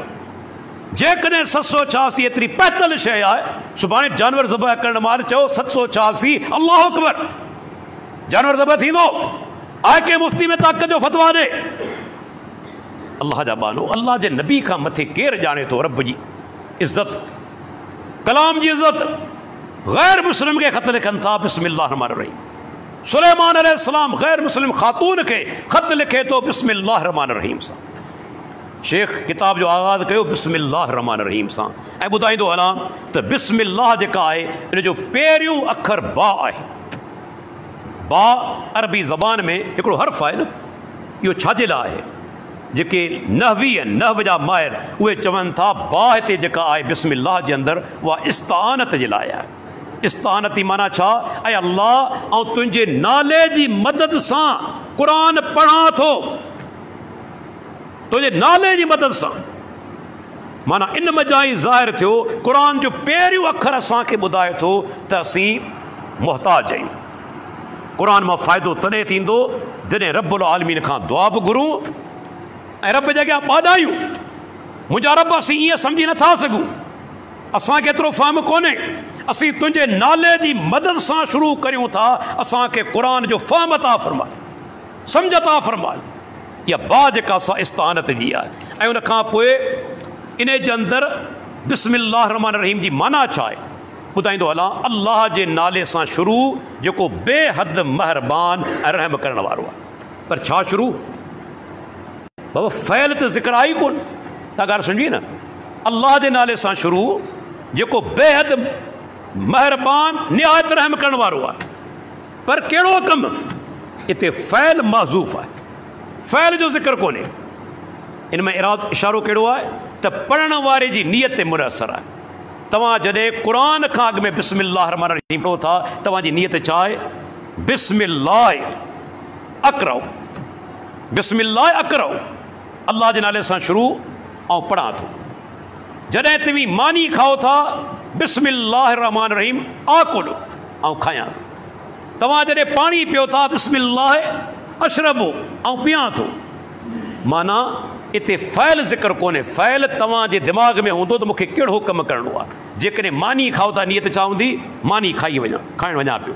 जेकॾहिं 786 एतिरी पैतल शइ आहे, सुभाणे जानवर ज़बह करण महिल चओ 786 अल्लाह अकबर, जानवर ज़बह थींदो। आहे के मुफ़्ती में ताक़त जो फतवा ॾे? अल्लाह जा बानो, अल्लाह जे नबी खां मथे केरु ॼाणे थो रब जी इज़त, कलाम जी इज़त? गैर मुस्लिम खे ख़त लिखनि था बिस्मिल्लाह रहमान रहीम। सुलेमान अलैहिस्सलाम गैर मुस्लिम ख़ातून खे ख़त लिखे थो बिस्मिल्लाह रहमान रहीम सां। शेख किताब जो आगाज़ कयो बिस्मिल्लाह रहमान रहीम सां ऐं ॿुधाईंदो हलां त बिस्मिल्लाह जेका आहे इन जो पहिरियों अखर बा आहे। बा अरबी ज़बान में हिकिड़ो हर्फ़ आहे न, इहो छाजे लाइ आहे? जेके नहवी आहिनि, नहव जा माहिर, उहे चवनि था बा हिते जेका आहे बिस्मिल्लाह जे अंदरि उहा इस्तानत जे लाइ आहे। इस्तानत जी माना छा? ऐं अल्लाह ऐं तुंहिंजे नाले जी मदद सां क़ुरान पढ़ां थो, तुंहिंजे नाले जी मदद सां। माना इन मज़ा ई ज़ाहिर थियो क़ुरान जो पहिरियों अखर असांखे ॿुधाए थो त असीं मुहताज आहियूं। क़ुरान मां फ़ाइदो तॾहिं थींदो जॾहिं रब्बुल आलमीन खां दुआ बि घुरूं ऐं रब जे अॻियां ॿाॾायूं, मुंहिंजा रब असीं ईअं सम्झी नथा सघूं, असांखे एतिरो फ़हम कोन्हे, असीं तुंहिंजे नाले जी मदद सां शुरू करियूं था, असांखे क़ुरान जो फ़हम अता फ़रमाए, सम्झ अता फ़रमाए। इहा बा जेका सा इस्तानत जी आहे। ऐं उन खां पोइ इन जे अंदरि बिस्मिल्लाह रहमान रहीम जी माना छा आहे ॿुधाईंदो हलां। अल्लाह जे नाले सां शुरू जेको बेहद महिरबान ऐं रहम करण वारो आहे। पर छा शुरू? बाबा फ़ैल त ज़िक्र आई कोन, तव्हां ॻाल्हि सम्झी न? अल्लाह जे नाले सां शुरू जेको बेहद महिरबान निहायत रहम करण वारो आहे। पर कहिड़ो कमु? हिते फ़ैल माज़ूफ़ आहे, फ़ैल जो ज़िक्र कोन्हे। इन में इशारो कहिड़ो आहे त पढ़ण वारे जी नियत ते मुनहसर आहे। तव्हां जॾहिं क़ुरान खां अॻु में बिस्मिल्लाह रहमान रहीम पढ़ो था, तव्हांजी नियत छा आहे? बिस्मिल्लाह अक़रउ, बिस्मिल्लाह अक़रउ, अल्लाह जे नाले सां शुरू ऐं पढ़ां थो। जॾहिं तव्हीं मानी खाओ था बिस्मिल्लाह रहमान रहीम आकुल ऐं खायां थो। तव्हां जॾहिं पाणी पियो था बिस्मिल्लाह अशरबो ऐं पियां थो। माना हिते फ़ैल ज़िक्र कोन्हे, फ़ैल तव्हांजे दिमाग़ में हूंदो त मूंखे कहिड़ो कमु करिणो आहे। जेकॾहिं मानी खाओ था नियत छा हूंदी? मानी खाई वञा, खाइणु वञा पियो।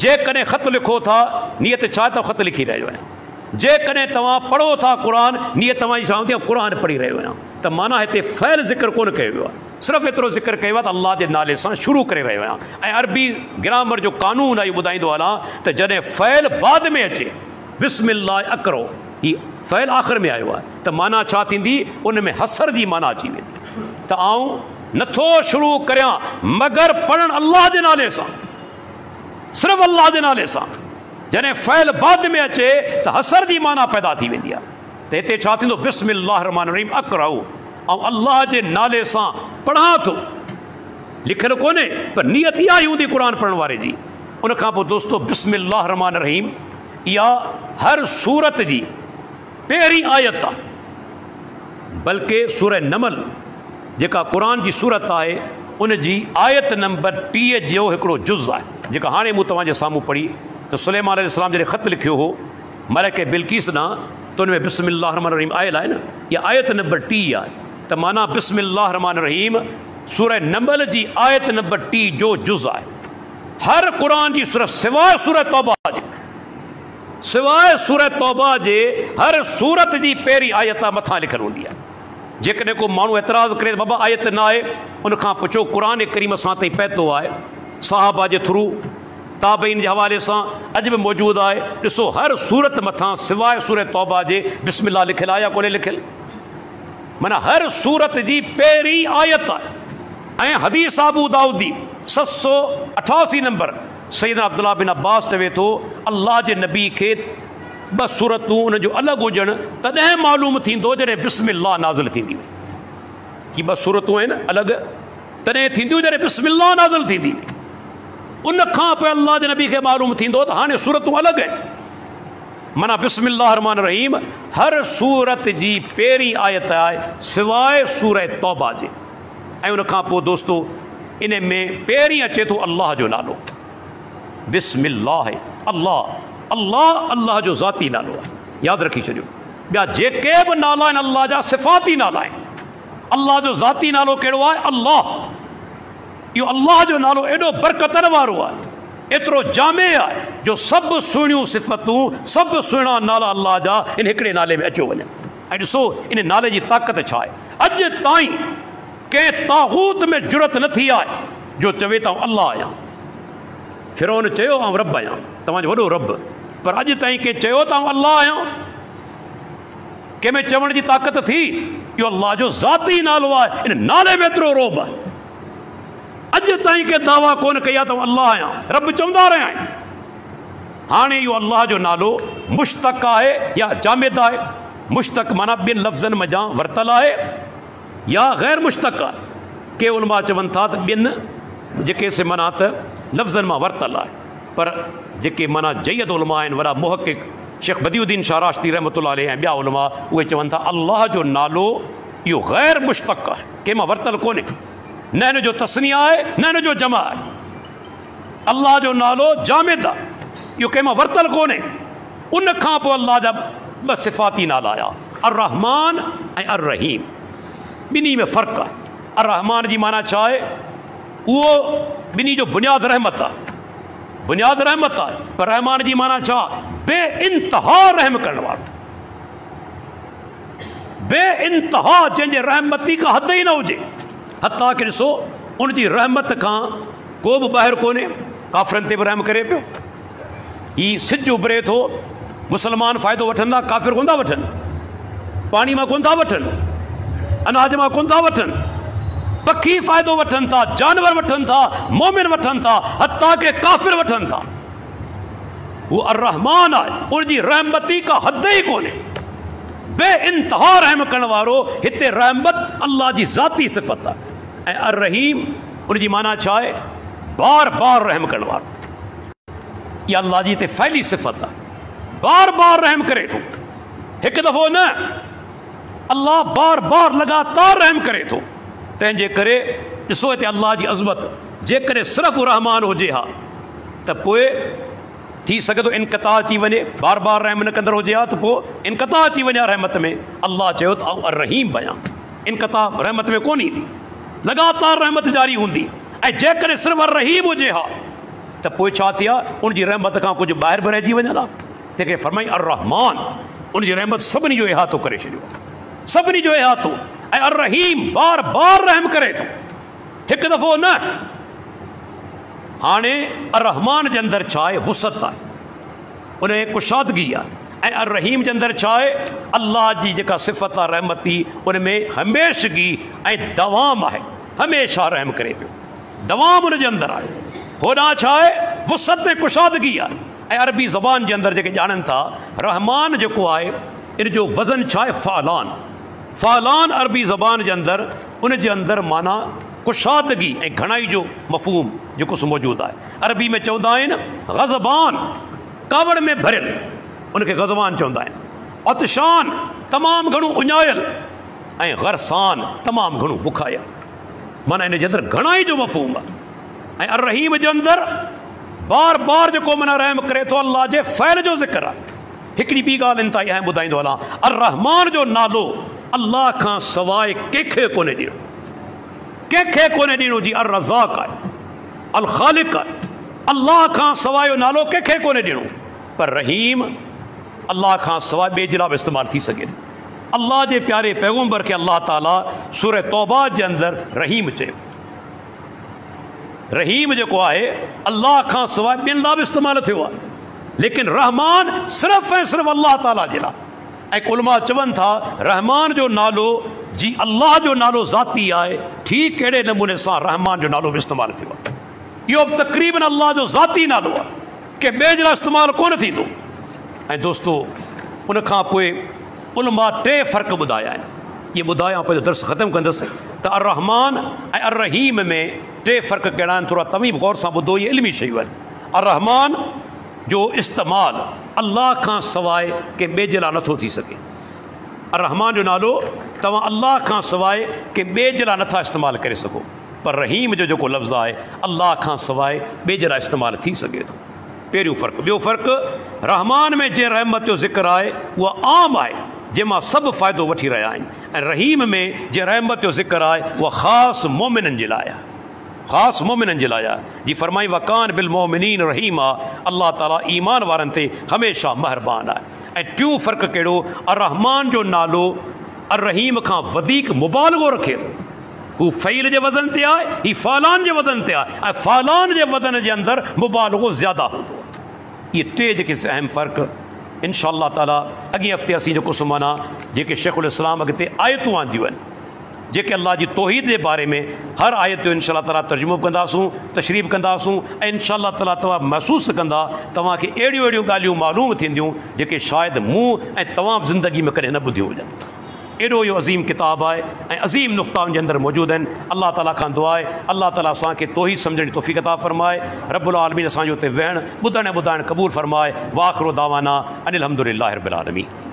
जेकॾहिं ख़त लिखो था नियत छा? त ख़त लिखी रहियो आहियां। जेकॾहिं तव्हां पढ़ो था क़ुरान, नियत तव्हांजी छा हूंदी? क़ुरान पढ़ी रहियो आहियां। त माना हिते फ़ैल ज़िक्र कोन कयो वियो आहे, सिर्फ़ु एतिरो ज़िक्र कयो आहे त अल्लाह जे नाले सां शुरू करे रहियो आहियां। ऐं अरबी ग्रामर जो कानून आहे, इहो ॿुधाईंदो हलां त जॾहिं फ़ैल बाद में अचे बिस्मिल्लाह अक़रो, ही फ़ैल आख़िर में आयो आहे, त माना छा थींदी? उन में हसर जी माना अची वेंदी त आऊं नथो शुरू करियां मगर पढ़ण अल्लाह जे नाले सां, सिर्फ़ु अल्लाह जे नाले सां। जॾहिं फ़ैल बाद में अचे त हसर जी माना पैदा थी वेंदी आहे। त हिते छा थींदो? बिस्मिल्लाह रहमान रहीम अक़रउ, ऐं अल्लाह जे नाले सां पढ़ां थो। लिखियलु कोन्हे पर नियत इहा ई हूंदी क़ुरान पढ़ण वारे जी। उन खां पोइ दोस्तो बिस्मिल्लाह रहमान रहीम इहा हर सूरत जी पहिरीं आयत आहे, बल्कि सूरह नमल जेका क़ुरान जी सूरत आहे उन जी आयत नंबर 30 जो हिकिड़ो जुज़ आहे, जेका हाणे मूं तव्हांजे साम्हूं पढ़ी। त सुलेमान अलैहिस्सलाम जॾहिं ख़त लिखियो हो मलके बिल्कीस ॾांहुं, त उन में बिस्मिल्लाह रहमान रहीम आयल आहे न, इहा आयत नंबर 30 आहे। त माना बिस्मिल्लाह रहमान रहीम सूरह नमल जी आयत नंबर 30 जो जुज़ आहे। हर क़ुरान जी सूरत सिवाय सूरह तौबा जे, सिवाय सूरह तौबा जे हर सूरत जी पहिरीं आयत मथां लिखियलु हूंदी आहे। जेकॾहिं को माण्हू एतिराज़ु करे बाबा आयत न आहे, उनखां पुछो क़ुरान करीम असां ताईं पहुतो आहे सहाबा जे थ्रू, ताबईन जे हवाले सां अॼु बि मौजूदु आहे। ॾिसो हर सूरत मथां सिवाय सूरह तौबा जे बिस्मिल्लाह लिखियलु आहे या कोन्हे लिखियलु? माना हर सूरत जी पहिरीं आयत आहे। ऐं हदीस अबू दाऊद जी 788 नंबर सैयदना अब्दुल्लाह बिन अब्बास चवे थो अल्लाह जे नबी खे 2 सूरतूं उन जो अलॻि हुजनि तॾहिं मालूम थींदो जॾहिं बिस्मिल्लाह नाज़िल थींदी हुई। कि 2 सूरतूं आहिनि अलॻि तॾहिं थींदियूं जॾहिं बिस्मिल्लाह नाज़िल थींदी हुई। उन खां पोइ अल्लाह जे नबी खे मालूम थींदो त हाणे सूरतूं अलॻि आहिनि। माना बिस्मिल्लाह रहमान रहीम हर सूरत जी पहिरीं आयत आहे सिवाय सूरह तौबा जे। ऐं उन खां पोइ दोस्तो इन में पहिरीं अचे थो अल्लाह जो नालो बिस्मिल्लाह। अल्लाह अल्लाह अल्लाह जो ज़ाती नालो आहे, यादि रखी छॾियो। ॿिया जेके बि नाला आहिनि अल्लाह जा सिफ़ाती नाला आहिनि। अल्लाह जो ज़ाती नालो कहिड़ो आहे? अल्लाह। इहो अल्लाह जो नालो एॾो बरकतनि वारो आहे, एतिरो जामे आहे जो सभु सुहिणियूं सिफ़तूं सभु सुहिणा नाला अल्लाह जा इन हिकिड़े नाले में अचो वञनि। ऐं ॾिसो इन नाले जी ताक़त छा आहे। अॼु ताईं कंहिं ताहूत में जुरत न थी आहे जो चवे त अल्लाह आहियां। फिरौन चयो आउं रब आहियां, तव्हांजो वॾो रब, पर अॼु ताईं कंहिं चयो त अल्लाह आहियां? कंहिंमें चवण जी ताक़त थी इहो अल्लाह जो ज़ाती नालो आहे, इन नाले में एतिरो रोब आहे। अॼु ताईं के दावा कोन कया त अल्लाह आहियां, रब चवंदा रहिया आहिनि। हाणे इहो अल्लाह जो नालो मुश्तक आहे या जामिद आहे। मुश्तक माना ॿिनि लफ़्ज़नि मज़ा वरितल आहे या ग़ैर मुश्तक आहे। के उलमा चवनि था त ॿिनि जेके से माना त लफ़्ज़नि मां वरितल आहे, पर जेके माना जयद उलमा आहिनि, वॾा मुहक़िक़ शेख बदियुद्दीन शाहराश्ती रहमतुल्लाह अलैह ऐं ॿिया उलमा, उहे चवनि था अल्लाह जो नालो इहो ग़ैर मुश्तक आहे, कंहिं मां वरितल कोन्हे, न हिन जो तस्निया आहे न हिन जो जमा आहे। अल्लाह जो नालो जामिद आहे, इहो कंहिं मां वरितल कोन्हे। उन खां पोइ अल्लाह जा ॿ सिफ़ाती नाला आया, अर्रहमान ऐं अर्रहीम। ॿिन्ही में फ़र्क़ु आहे। अर्रहमान जी माना छा आहे? उहो ॿिन्ही जो बुनियादु रहमत आहे, बुनियादु रहमत आहे। पर रहमान जी माना छा? बे इंतहा रहम करण वारो, बे इंतहा, जंहिंजे रहमती का हद ई न हुजे। हता की ॾिसो उनजी रहमत खां को बि ॿाहिरि कोन्हे। काफ़िरनि ते बि रहम करे पियो। हीउ सिज उभरे थो, मुस्लमान फ़ाइदो वठंदा, काफ़िर कोन था वठनि। पाणी मां कोन था वठनि, अनाज मां कोन था वठनि, पखी फ़ाइदो वठनि था, जानवर वठनि था, मोमिन वठनि था, हता के काफ़िर वठनि था। वो अर्रहमान आहे, उनजी रहमती का हद ई कोन्हे। बे इंतहा रहम करण वारो, हिते रहमत अल्लाह जी ज़ाती सिफ़त आहे। ऐं अर्रहीम उनजी माना छा आहे? बार बार रहम करण वारो। इहा अल्लाह जी हिते फैली सिफ़त आहे, बार बार रहम करे थो, हिकु दफ़ो न, अल्लाह बार बार लगातार रहम करे थो। तंहिंजे करे ॾिसो हिते अल्लाह जी अज़मत, जेकॾहिं सिर्फ़ु रहमान हुजे हा त पोइ थी सघे थो इनक़ता अची वञे, बार बार रहम न कंदड़ हुजे हा त पोइ इनक़ता अची वञे रहमत में। अल्लाह चयो त आउं अर्रहीम बयां, इनक़ता रहमत में कोन ईंदी, लगातार रहमत जारी हूंदी। ऐं जेकॾहिं सिर्फ़ु अर्रहीम हुजे हा त पोइ छा थी आहे? उनजी रहमत खां कुझु ॿाहिरि बि रहिजी वञनि हा। तंहिंखे फरमाई अर्रहमान, उनजी रहमत सभिनी जो इहातो करे छॾियो, सभिनी जो इहातो। ऐं अर्रहीम बार बार रहम करे थो, हिकु दफ़ो न। हाणे अर्रहमान जे अंदरि छा आहे? वुसत आहे, उन में कुशादगी आहे। ऐं अर्रहीम जे अंदरि छा आहे? अल्लाह जी जेका सिफ़त आहे रहमती, उन में हमेशगी ऐं दवाम आहे, हमेशह रहम करे पियो, दवाम उन जे अंदरि आहे। होॾां छा आहे? वुसत ऐं कुशादगी आहे। ऐं अरबी ज़बान जे अंदरि जेके ॼाणनि था, रहमान जेको आहे इन जो वज़न छा आहे? फ़ालान। फ़ालान अरबी ज़बान जे अंदरि, उन जे अंदरि माना कुशादगी ऐं घणाई जो मफ़हूम जेको सो मौजूदु आहे। अरबी में चवंदा आहिनि ग़ज़बान, कावड़ में भरियल, उनखे ग़ज़बान चवंदा आहिनि। अतशान, तमामु घणो उञायल, ऐं ग़रसान, तमामु घणो बुखायल। माना इन जे अंदरि घणाई जो मफ़हूम आहे। ऐं अर्रहीम जे अंदरि बार बार जेको माना रहम करे थो, अल्लाह जे फ़ैल जो ज़िक्र आहे। हिकिड़ी ॿी ॻाल्हि इन ताईं अहम ॿुधाईंदो हलां, अर्रहमान जो नालो अल्लाह खां सवाइ कंहिंखे कोन्हे ॾिनो, कंहिंखे कोन्हे ॾिनो। जी अर्रज़ाक़ आहे, अल ख़ालिक़ आहे, अल्लाह खां सवाइ जो नालो कंहिंखे कोन्हे ॾिनो। पर रहीम अल्लाह खां सवाइ ॿिए जे लाइ बि इस्तेमालु थी सघे। अल्लाह जे प्यारे पैगम्बर खे अल्लाह ताला सूरह तौबा जे अंदरि रहीम चयो। रहीम जेको आहे अल्लाह खां सवाइ ॿियनि लाइ बि इस्तेमालु थियो आहे, लेकिन रहमान सिर्फ़ु ऐं सिर्फ़ु अल्लाह ताला जे लाइ। ऐं उलमा चवनि था रहमान जो नालो जी अल्लाह जो नालो ज़ाती आहे, ठीक अहिड़े नमूने सां रहमान जो नालो बि इस्तेमालु थियो आहे। इहो बि तक़रीबन अल्लाह जो ज़ाती नालो आहे, के ॿिए जे लाइ इस्तेमालु कोन थींदो। ऐं दोस्तो उन खां पोइ उलमा टे फ़र्क़ु ॿुधाया आहिनि। इहे ॿुधायां पंहिंजो दर्स ख़तमु कंदुसि त अर्रहमान ऐं अर्रहीम में टे फ़र्क़ु कहिड़ा आहिनि, थोरा तव्हीं बि गौर सां ॿुधो, इहे इल्मी शयूं आहिनि। अर्रहमान जो इस्तेमालु अल्लाह खां सवाइ के ॿिए जे लाइ नथो थी सघे। अर्रहमान जो नालो तव्हां अल्लाह खां सवाइ के ॿिए जे लाइ नथा इस्तेमालु करे सघो, पर रहीम जो जेको लफ़्ज़ आहे अल्लाह खां सवाइ ॿिए जे लाइ इस्तेमालु थी सघे थो। पहिरियों फ़र्क़ु। ॿियो फ़र्क़ु, रहमान में जंहिं रहमत जो ज़िक्र आहे उहा आम आहे, जंहिंमां सभु फ़ाइदो वठी रहिया आहिनि, ऐं रहीम में जंहिं रहमत जो ज़िक्र आहे उहा ख़ासि मोमिननि जे लाइ आहे, ख़ासि मोमिननि जे लाइ आहे। जी फरमाई वकान बिल मोमिनीन रहीम आहे, अल्लाह ताला ईमान वारनि ते हमेशह महिरबान आहे। ऐं टियों फ़र्क़ु कहिड़ो, अर्रहमान जो नालो अर्रहीम खां वधीक मुबालगो रखे थो। हू फ़ईल जे वज़न ते आहे, हीउ फ़ालान जे वज़न ते आहे, ऐं फ़ालान जे वज़न जे अंदरि मुबालगो ज़्यादा हूंदो आहे। इहे टे जेके अहम फ़र्क़ु इंशाअल्लाह ताला अॻे हफ़्ते असीं जेको सुमाना जेके शेखुल इस्लाम अॻिते आयतूं आंदियूं आहिनि जेके अल्लाह जी तौहीद जे बारे में हर आयत जो इंशाअल्लाह ताला तर्जुमो कंदासूं तशरीफ़ कंदासूं ऐं इंशाअल्लाह ताला तव्हां महसूसु कंदा तव्हांखे अहिड़ियूं अहिड़ियूं ॻाल्हियूं मालूम थींदियूं जेके शायदि मूं ऐं तव्हां ज़िंदगी में कॾहिं न ॿुधियूं हुजनि। एॾो इहो अज़ीम किताबु आहे ऐं अज़ीम नुक़्ता जे अंदरि मौजूदु आहिनि। अल्लाह ताला खां दुआ आहे अल्लाह ताला असांखे तौहीद सम्झण जी तौफ़ीक़ अता फ़रमाए। रब्बुल आलमीन असांजो हुते वेहणु ॿुधणु ऐं ॿुधाइणु क़बूल फ़रमाए। वाख़िरु दावाना अनिल हम्दुलिल्लाहि रब्बिल आलमीन।